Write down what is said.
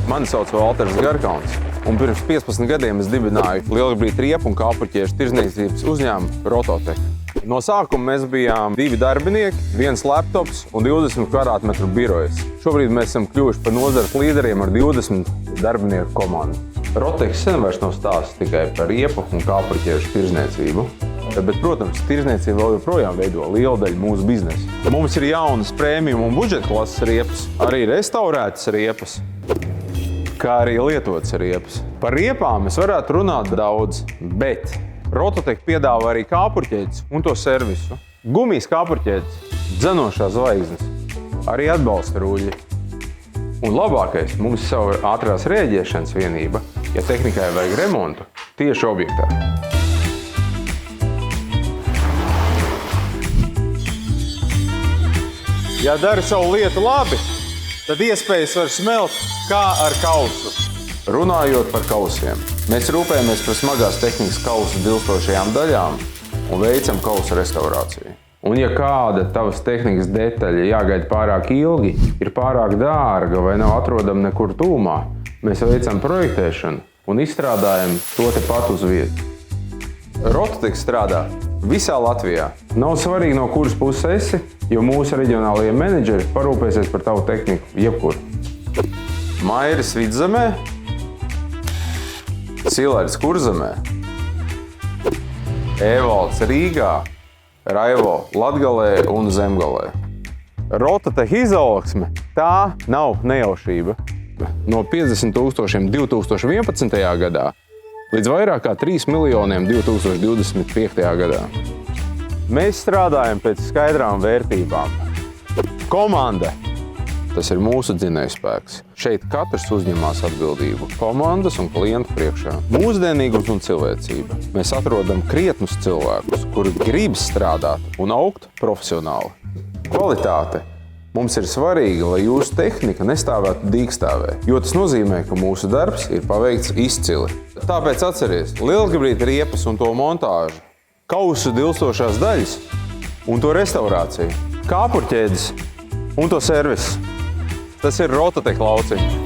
Mani sauc Valters Garkalns, un pirms 15 gadiem es dibināju lielgabarītu riepu un kāpurķiešu tirdzniecības uzņēmumu Rototech. No sākuma mēs bijām 2 darbinieki, 1 laptops un 20 kvadrātmetru birojas. Šobrīd mēs esam kļuvuši par nozares līderiem ar 20 darbinieku komandu. Rototech sen vairs nav stāsts tikai par riepu un kāpurķiešu tirdzniecību. Bet, protams, tirdzniecība vēl joprojām veido lielu daļu mūsu biznesa. Mums ir jaunas premium un budžeta klases riepas, arī restaurētas riepas, kā arī lietotas riepas. Par riepām es varētu runāt daudz, bet Rototech piedāvā arī kāpurķēdes un to servisu. Gumijas kāpurķēdes, dzenošās zvaigznes, arī atbalsta rūļi. Un labākais, mums ir sava ātrās rēģēšanas vienība, ja tehnikai vajag remontu tieši objektā. Ja dari savu lietu labi, tad iespējas var smelt kā ar kausu. Runājot par kausiem, mēs rūpējamies par smagās tehnikas kausu dilstošajām daļām un veicam kausu restaurāciju. Un ja kāda tavas tehnikas detaļa jāgaida pārāk ilgi, ir pārāk dārga vai nav atrodama nekur tūmā, mēs veicam projektēšanu un izstrādājam to tepat uz vietas. Rototech strādā visā Latvijā. Nav svarīgi, no kuras puses esi, jo mūsu reģionālajie menedžeri parūpēsies par tavu tehniku jebkur. Mairis Vidzemē, Silērs Kurzemē, Evalds Rīgā, Raivo Latgalē un Zemgalē. Rototech izaugsme tā nav nejaušība. No 50 000 2011. gadā līdz vairāk kā 3 miljoniem 2025. gadā. Mēs strādājam pēc skaidrām vērtībām. Komanda – tas ir mūsu dzinējspēks. Šeit katrs uzņemās atbildību komandas un klientu priekšā. Mūsdienīgums un cilvēcība. Mēs atrodam krietnus cilvēkus, kuri grib strādāt un augt profesionāli. Kvalitāte. Mums ir svarīgi, lai jūsu tehnika nestāvētu dīkstāvē, jo tas nozīmē, ka mūsu darbs ir paveikts izcili. Tāpēc atceries lielgabarīta riepas un to montāžu, kausu dilstošās daļas un to restaurāciju, kāpurķēdes un to servisu. Tas ir Rototech lauciņi.